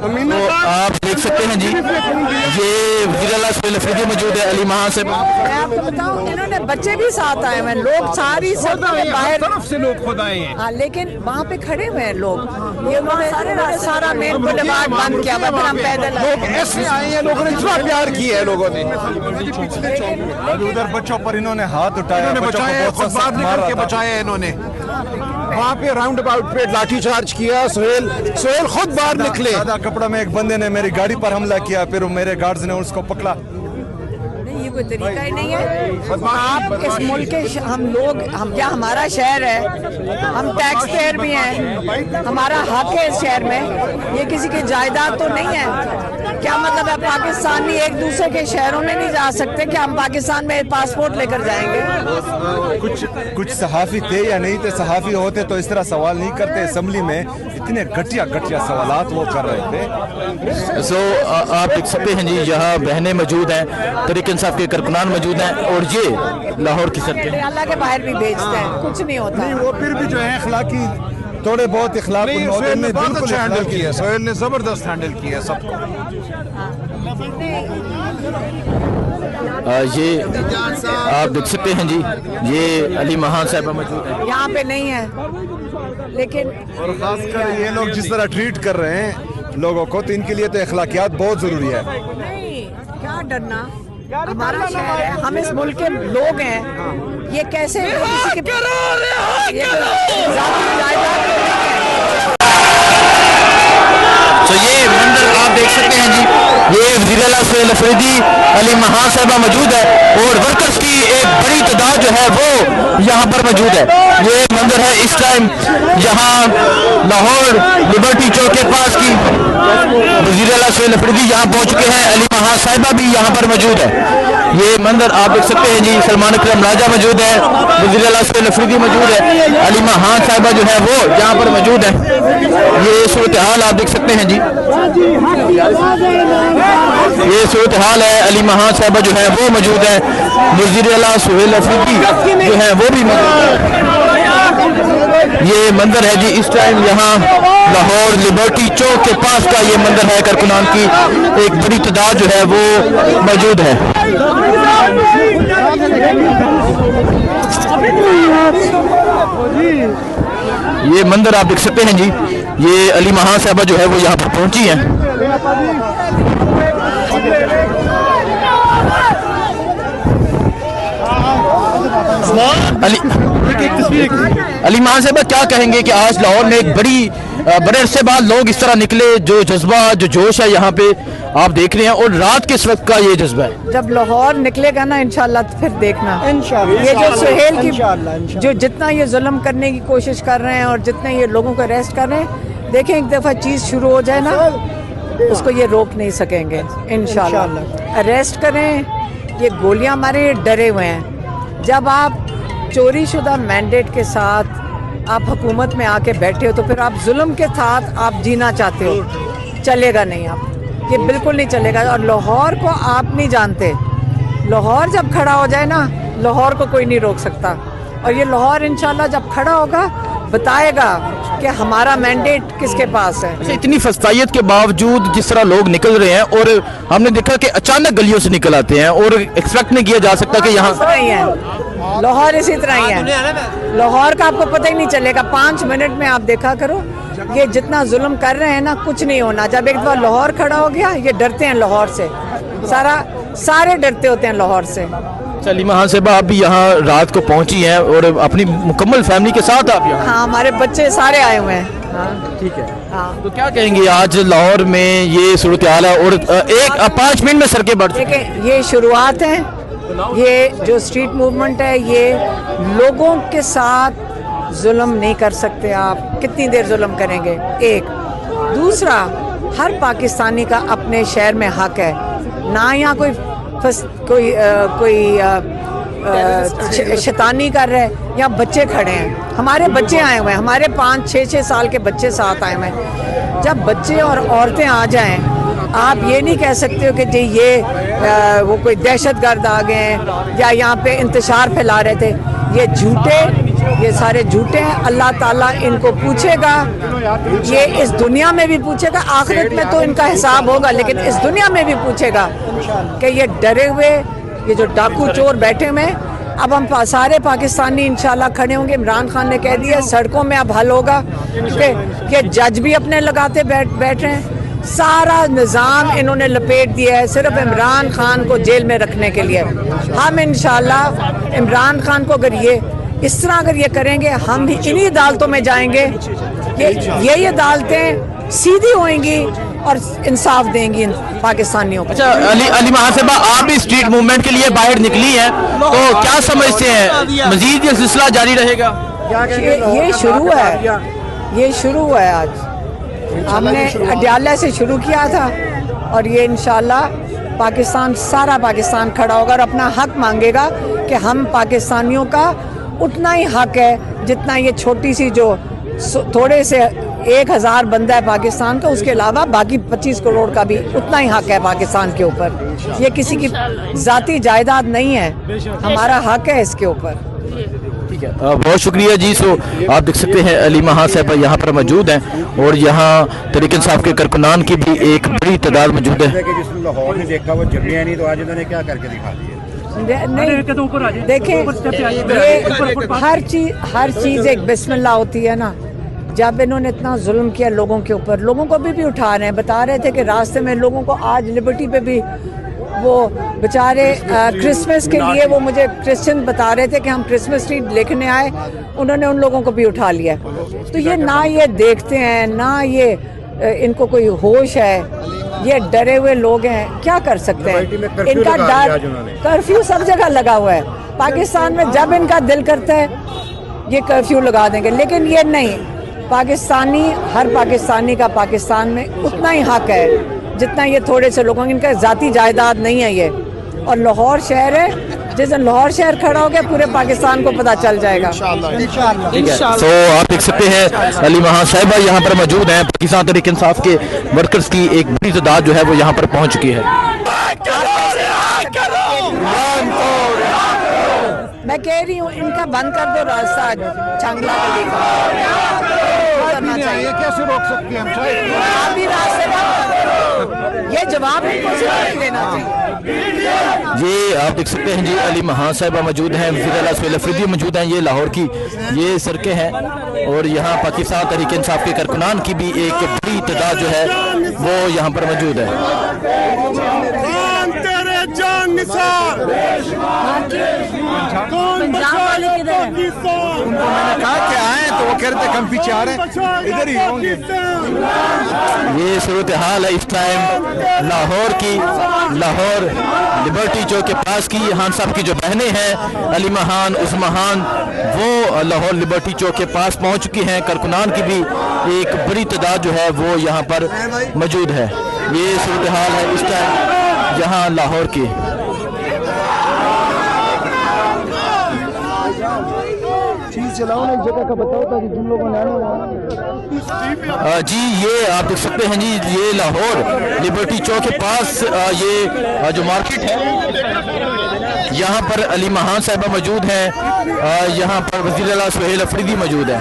तो आप देख सकते हैं जी, ये वज़ीर-ए-आला सुहेल अफरीदी मौजूद है, अली महां से। मैं आपको बताऊं, इन्होंने बच्चे भी साथ आए हुए हैं, लोग सारी सब बाहर तरफ से लोग खुद आए हैं। हाँ, लेकिन वहाँ पे खड़े हुए हैं लोग, ये उन्होंने सारा मेन बुलेवार्ड बंद किया, वरना हम पैदल लोग ऐसे आए हैं, लोगों ने इतना प्यार किया है लोगों ने। उधर बच्चों पर इन्होंने हाथ उठाया, इन्होंने बच्चों को बचाया, बहुत खुद सा बाहर निकल के बचाया इन्होंने। वहाँ पे राउंड अबाउट पे लाठीचार्ज किया, सुहेल खुद बाहर निकले। सादा कपड़ा में एक बंदे ने मेरी गाड़ी पर हमला किया, फिर मेरे गार्ड्स ने उसको पकड़ा। नहीं, ये कोई तरीका ही नहीं है। आप इस मुल्क के हम क्या, हमारा शहर है, हम टैक्स पेयर भी हैं, हमारा हक है इस शहर में, ये किसी की जायदाद तो नहीं है। क्या मतलब है, पाकिस्तानी एक दूसरे के शहरों में नहीं जा सकते? क्या हम पाकिस्तान में पासपोर्ट लेकर जाएंगे? कुछ सहाफ़ी थे या नहीं थे, सहाफ़ी होते तो इस तरह सवाल नहीं करते। असेंबली में इतने घटिया सवालात वो कर रहे थे। आप देख सकते हैं जी, यहाँ बहनें मौजूद हैं, तहरीक इंसाफ के कारकुनान मौजूद हैं, और ये लाहौर की सड़कें अल्लाह के बाहर भी भेजते हैं, कुछ नहीं होता। वो फिर भी जो है अखलाकी थोड़े बहुत इखलाक सुहेल ने बहुत अच्छा हैंडल किया, सुहेल ने जबरदस्त हैंडल किया सबको। ये आप देख सकते हैं जी, ये अली महां साहब मौजूद है, यहाँ पे नहीं है, लेकिन और खासकर ये लोग जिस तरह ट्रीट कर रहे हैं लोगों को, तो इनके लिए तो अखलाकियात बहुत जरूरी है। नहीं, क्या डरना, हमारा शहर है, हम इस मुल्क के लोग हैं, ये कैसे किसी के तो ये मंजर आप देख सकते हैं जी, ये वज़ीर-ए-आला सुहेल अफरीदी अली महां साहबा मौजूद है, और वर्कर्स की एक बड़ी तादाद जो है वो यहाँ पर मौजूद है। ये मंजर है इस टाइम यहाँ लाहौर लिबर्टी चौक के पास की, वज़ीर-ए-आला सुहेल अफरीदी यहाँ पहुँच चुके हैं, अली महां साहिबा भी यहाँ पर मौजूद है। ये मंजर आप देख सकते हैं जी, सलमान अकरम राजा मौजूद है, वज़ीर-ए-आला सुहेल अफरीदी मौजूद है, अली महां साहिबा जो है वो यहाँ पर मौजूद है। ये सूरत हाल आप देख सकते हैं जी, ये सूरत हाल है, अली महां साहिबा जो है वो मौजूद है, वज़ीर-ए-आला सुहेल अफरीदी जो है वो भी मौजूद है। ये मंजर है जी इस टाइम यहाँ लाहौर लिबर्टी चौक के पास का ये मंजर है, कारकुनान की एक बड़ी तादाद जो है वो मौजूद है। ये मंजर आप देख सकते हैं जी, ये अली महां साहबा जो है वो यहाँ पर पहुंची हैं। अली महां साहबा क्या कहेंगे कि आज लाहौर में एक बड़े अरसे बाद लोग इस तरह निकले, जो जज्बा जो जोश है यहाँ पे आप देख रहे हैं, और रात के वक्त का ये जज्बा है। जब लाहौर निकलेगा ना इंशाल्लाह, तो फिर देखना इंशाल्लाह, ये जो सुहेल की जो जितना ये जुल्म करने की कोशिश कर रहे हैं और जितने ये लोगों को अरेस्ट कर रहे हैं, देखें एक दफ़ा चीज़ शुरू हो जाए ना, उसको ये रोक नहीं सकेंगे इंशाल्लाह। अरेस्ट करें, ये गोलियां मारे, ये डरे हुए हैं। जब आप चोरी शुदा मैंडेट के साथ आप हुकूमत में आके बैठे हो, तो फिर आप जुल्म के साथ आप जीना चाहते हो, चलेगा नहीं, आप ये बिल्कुल नहीं चलेगा। और लाहौर को आप नहीं जानते, लाहौर जब खड़ा हो जाए ना, लाहौर को कोई नहीं रोक सकता। और ये लाहौर इंशाल्लाह जब खड़ा होगा, बताएगा कि हमारा मैंडेट किसके पास है। अच्छा, इतनी फस्तायत के बावजूद जिस तरह लोग निकल रहे हैं, और हमने देखा कि अचानक गलियों से निकल आते हैं, और एक्सपेक्ट नहीं किया जा सकता कि यहाँ नहीं है, लाहौर इसी तरह ही है। लाहौर का आपको पता ही नहीं चलेगा, 5 मिनट में आप देखा करो, ये जितना जुल्म कर रहे हैं ना, कुछ नहीं होना। जब एक बार लाहौर खड़ा हो गया, ये डरते हैं लाहौर से, सारे डरते होते हैं लाहौर से। अली महां साहबा आप भी यहाँ रात को पहुँची हैं, और अपनी मुकम्मल फैमिली के साथ आप यहाँ? हाँ, हमारे बच्चे सारे आए हुए हैं। हाँ, ठीक है। हाँ, तो क्या कहेंगे, आज लाहौर में ये सूरत हाल है, और 5 मिनट में सड़कें बढ़ चुकी हैं। देखिए, ये शुरुआत है, ये जो स्ट्रीट मूवमेंट है, ये लोगों के साथ जुल्म नहीं कर सकते आप, कितनी देर जुल्म करेंगे? एक दूसरा, हर पाकिस्तानी का अपने शहर में हक है ना, यहाँ कोई शैतानी कर रहे हैं, यहाँ बच्चे खड़े हैं, हमारे बच्चे आए हुए हैं, हमारे 5-6 साल के बच्चे साथ आए हुए हैं। जब बच्चे और औरतें आ जाएं, आप ये नहीं कह सकते हो कि जी ये वो कोई दहशतगर्द आ गए हैं या यहाँ पे इंतशार फैला रहे थे। ये झूठे ये सारे झूठे हैं। अल्लाह ताला इनको पूछेगा, ये इस दुनिया में भी पूछेगा, आखिरत में तो इनका हिसाब होगा, लेकिन इस दुनिया में भी पूछेगा कि ये डरे हुए, ये जो डाकू चोर बैठे हुए हैं। अब हम सारे पाकिस्तानी इंशाल्लाह खड़े होंगे। इमरान खान ने कह दिया सड़कों में अब हल होगा कि जज भी अपने लगाते बैठ रहे हैं। सारा निज़ाम इन्होंने लपेट दिया है सिर्फ इमरान खान को जेल में रखने के लिए। हम इंशाल्लाह इमरान खान को अगर ये इस तरह अगर ये करेंगे, हम भी इन्हीं अदालतों में जाएंगे। ये अदालतें सीधी होंगी और इंसाफ देंगी पाकिस्तानियों को। अच्छा अली महासबा, आप भी स्ट्रीट मूवमेंट के लिए बाहर निकली हैं, तो क्या समझते हैं मजीद ये सिलसिला जारी रहेगा? ये शुरू है, ये शुरू है। आज हमने अडयाला से शुरू किया था और ये इंशाल्लाह पाकिस्तान, सारा पाकिस्तान खड़ा होगा और अपना हक मांगेगा कि हम पाकिस्तानियों का उतना ही हक है जितना ये छोटी सी जो थोड़े से 1000 बंदा है पाकिस्तान का, उसके अलावा बाकी 25 करोड़ का भी उतना ही हक है पाकिस्तान के ऊपर। ये किसी की ज़ाती जायदाद नहीं है, हमारा हक है इसके ऊपर। ठीक है, बहुत शुक्रिया जी। सो आप देख सकते हैं अली महा साहब यहाँ पर मौजूद हैं और यहाँ तरीके इंसाफ के कारकुनान की भी एक बड़ी तादाद मौजूद है। जिसने लाहौर नहीं देखा वो जमिया नहीं, तो आज इन्होंने क्या करके दिखा दिया? नहीं देखें, ये हर चीज़ एक बिस्मिल्लाह होती है ना। जब इन्होंने इतना जुल्म किया लोगों के ऊपर, लोगों को भी उठा रहे हैं। बता रहे थे कि रास्ते में लोगों को आज लिबर्टी पे भी वो बेचारे क्रिसमस के लिए, वो मुझे क्रिश्चियन बता रहे थे कि हम क्रिसमस ट्री लेकर आए, उन्होंने उन लोगों को भी उठा लिया। तो ये ना ये देखते हैं, ना ये इनको कोई होश है, ये डरे हुए लोग हैं, क्या कर सकते हैं। इनका डर, कर्फ्यू सब जगह लगा हुआ है पाकिस्तान में। जब इनका दिल करता है ये कर्फ्यू लगा देंगे, लेकिन ये नहीं। पाकिस्तानी, हर पाकिस्तानी का पाकिस्तान में उतना ही हक है जितना ये थोड़े से लोगों, इनका ज़ाती जायदाद नहीं है ये। और लाहौर शहर है, जिस दिन लाहौर शहर खड़ा हो गया पूरे पाकिस्तान को पता चल जाएगा इंशाअल्लाह। तो आप देख सकते हैं अली महा साहिबा यहाँ पर मौजूद हैं। पाकिस्तान तहरीक इंसाफ के वर्कर्स की एक बड़ी तादाद जो है वो यहाँ पर पहुँच चुकी है। मैं कह रही हूँ इनका बंद कर दो रास्ता चांगला गली का। ये कैसे रोक सकते हैं हम? आप भी रास्ते ये जवाब इनको सिर्फ देना चाहिए। ये आप देख सकते हैं जी अली महा साहिबा मौजूद हैं, वज़ीर आला सुहेल अफरीदी मौजूद हैं। ये लाहौर की ये सड़कें हैं और यहाँ पाकिस्तान तहरीक इंसाफ के कारकुनान की भी एक बड़ी तादाद जो है वो यहाँ पर मौजूद है। मैंने कहा कि आए तो वो कह रहे थे हम पीछे आ रहे हैं, इधर ही होंगे। ये सूरत हाल है इस टाइम लाहौर की, लाहौर लिबर्टी चौक के पास की। खान साहब की जो बहनें हैं अली महान, उस्मान, वो लाहौर लिबर्टी चौक के पास पहुंच चुकी हैं। कारकुनान की भी एक बड़ी तादाद जो है वो यहाँ पर मौजूद है। ये सूरत हाल है इस टाइम यहाँ लाहौर की। जी ये आप देख सकते हैं जी, ये लाहौर लिबर्टी चौक के पास ये जो मार्केट है यहाँ पर अली महान साहिबा मौजूद हैं, यहाँ पर वज़ीर आला सुहेल अफरीदी मौजूद है।